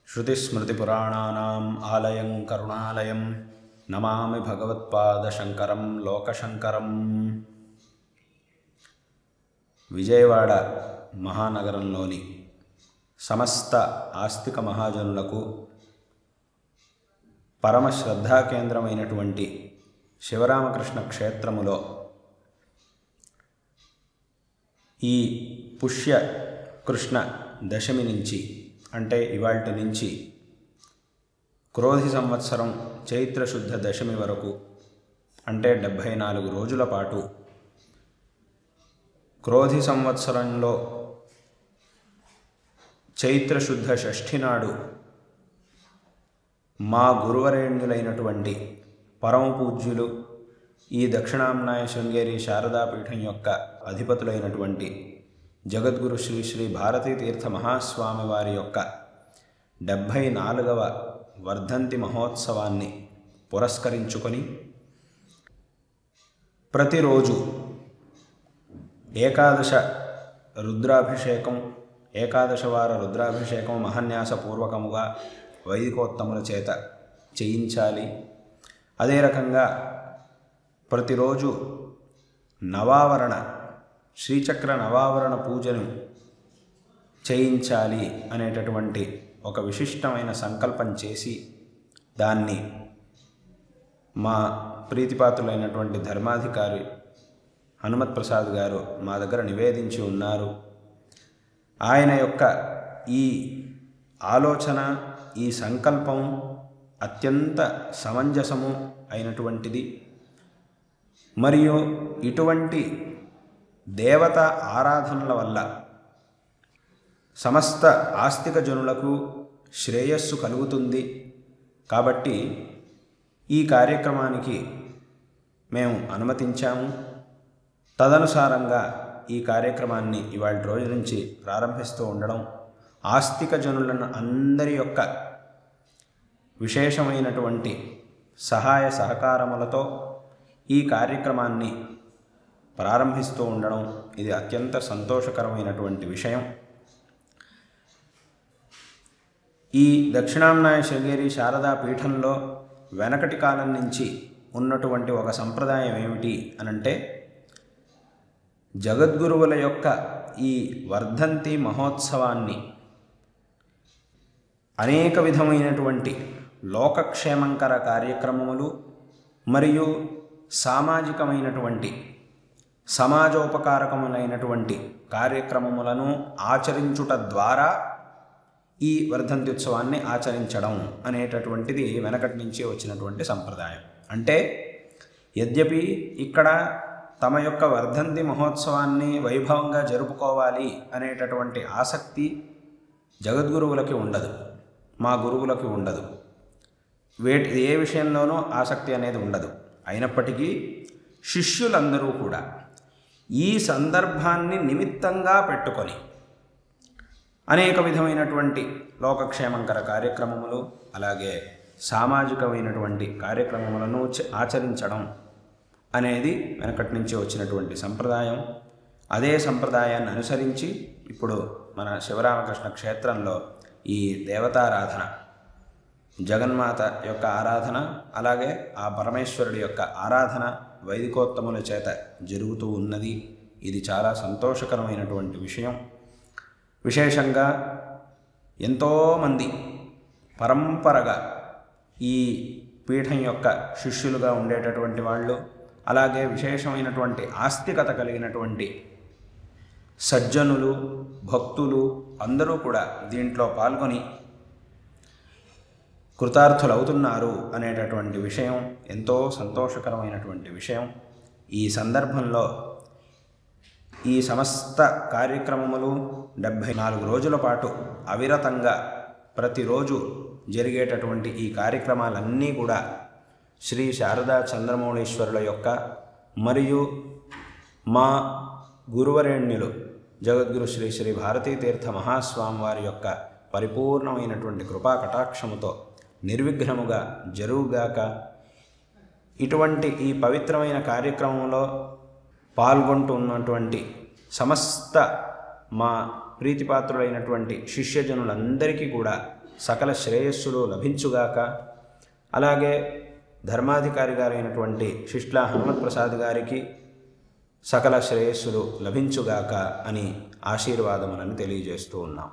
श्रुतिस्मृतिपुराणानाम् आलयं करुणालयं नमामि भगवत्पादशंकरं लोकशंकरं। విజయవాడ మహానగరంలోని సమస్త ఆస్తిక మహాజనులకు పరమ శ్రద్ధా కేంద్రమైనటువంటి శివరామకృష్ణ క్షేత్రములో ఈ పుష్య కృష్ణ దశమి నుంచి అంటే ఇవాల్టి నుంచి క్రోధి సంవత్సరం చైత్ర శుద్ధ దశమి వరకు అంటే 74 రోజుల పాటు క్రోధి సంవత్సరంలో చైత్ర శుద్ధ షష్ఠి నాడు మా గురువరేణ్యులైనటువంటి పరమ పూజ్యులు ఈ దక్షిణాంనాయ శృంగేరి శారదాపీఠం యొక్క అధిపతులైనటువంటి జగద్గురు శ్రీ శ్రీ భారతీ తీర్థ మహాస్వామి వారి యొక్క 74వ వర్ధంతి మహోత్సవాన్ని పురస్కరించుకొని ప్రతిరోజు ఏకాదశ వార రుద్రాభిషేకం మహాన్యాసపూర్వకముగా వైదికోత్తముల చేత చేయించాలి. అదే రకంగా ప్రతిరోజు నవావరణ శ్రీచక్ర నవావరణ పూజను చేయించాలి అనేటటువంటి ఒక విశిష్టమైన సంకల్పం చేసి దాన్ని మా ప్రీతిపాత్రులైనటువంటి ధర్మాధికారి హనుమత్ ప్రసాద్ గారు మా దగ్గర నివేదించి ఉన్నారు. ఆయన యొక్క ఈ ఆలోచన, ఈ సంకల్పం అత్యంత సమంజసము అయినటువంటిది. మరియు ఇటువంటి దేవత ఆరాధనల వల్ల సమస్త ఆస్తిక జనులకు శ్రేయస్సు కలుగుతుంది. కాబట్టి ఈ కార్యక్రమానికి మేము అనుమతించాము. తదనుసారంగా ఈ కార్యక్రమాన్ని ఇవాళ రోజు నుంచి ప్రారంభిస్తూ ఉండడం ఆస్తిక జనులను అందరి యొక్క విశేషమైనటువంటి సహాయ సహకారములతో ఈ కార్యక్రమాన్ని ప్రారంభిస్తూ ఉండడం ఇది అత్యంత సంతోషకరమైనటువంటి విషయం. ఈ దక్షిణాంనాయ శృంగేరి శారదా పీఠంలో వెనకటి కాలం నుంచి ఉన్నటువంటి ఒక సంప్రదాయం ఏమిటి అనంటే జగద్గురువుల యొక్క ఈ వర్ధంతి మహోత్సవాన్ని అనేక విధమైనటువంటి లోకక్షేమంకర కార్యక్రమములు మరియు సామాజికమైనటువంటి సమాజోపకారకములైనటువంటి కార్యక్రమములను ఆచరించుట ద్వారా ఈ వర్ధంతి ఉత్సవాన్ని ఆచరించడం అనేటటువంటిది వెనకటి నుంచి వచ్చినటువంటి సంప్రదాయం. అంటే యద్యపి ఇక్కడ తమ యొక్క వర్ధంతి మహోత్సవాన్ని వైభవంగా జరుపుకోవాలి అనేటటువంటి ఆసక్తి జగద్గురువులకి ఉండదు, మా గురువులకి ఉండదు. ఏ విషయంలోనూ ఆసక్తి అనేది ఉండదు. అయినప్పటికీ శిష్యులందరూ కూడా ఈ సందర్భాన్ని నిమిత్తంగా పెట్టుకొని అనేక విధమైనటువంటి లోకక్షేమంకర కార్యక్రమములు అలాగే సామాజికమైనటువంటి కార్యక్రమములను ఆచరించడం అనేది వెనకటి నుంచి వచ్చినటువంటి సంప్రదాయం. అదే సంప్రదాయాన్ని అనుసరించి ఇప్పుడు మన శివరామకృష్ణ క్షేత్రంలో ఈ దేవతారాధన, జగన్మాత యొక్క ఆరాధన అలాగే ఆ పరమేశ్వరుడి యొక్క ఆరాధన వైదికోత్తముల చేత జరుగుతూ ఉన్నది. ఇది చాలా సంతోషకరమైనటువంటి విషయం. విశేషంగా ఎంతోమంది పరంపరగా ఈ పీఠం యొక్క శిష్యులుగా ఉండేటటువంటి వాళ్ళు అలాగే విశేషమైనటువంటి ఆస్తికత కలిగినటువంటి సజ్జనులు భక్తులు అందరూ కూడా దీంట్లో పాల్గొని కృతార్థులవుతున్నారు అనేటటువంటి విషయం ఎంతో సంతోషకరమైనటువంటి విషయం. ఈ సందర్భంలో ఈ సమస్త కార్యక్రమములు 74 రోజుల పాటు అవిరతంగా ప్రతిరోజు జరిగేటటువంటి ఈ కార్యక్రమాలన్నీ కూడా శ్రీ శారదా చంద్రమౌళీశ్వరుల యొక్క మరియు మా గురువరేణ్యులు జగద్గురు శ్రీ శ్రీ భారతీ తీర్థ మహాస్వామి వారి యొక్క పరిపూర్ణమైనటువంటి కృపా కటాక్షముతో నిర్విఘ్నముగా జరుగుగాక. ఇటువంటి ఈ పవిత్రమైన కార్యక్రమంలో పాల్గొంటున్నటువంటి సమస్త మా ప్రీతిపాత్రులైనటువంటి శిష్యజనులందరికీ కూడా సకల శ్రేయస్సులు లభించుగాక. అలాగే ధర్మాధికారి గారైనటువంటి శిష్ట్లా హనుమత్ ప్రసాద్ గారికి సకల శ్రేయస్సులు లభించుగాక అని ఆశీర్వాదములను తెలియజేస్తూ ఉన్నాం.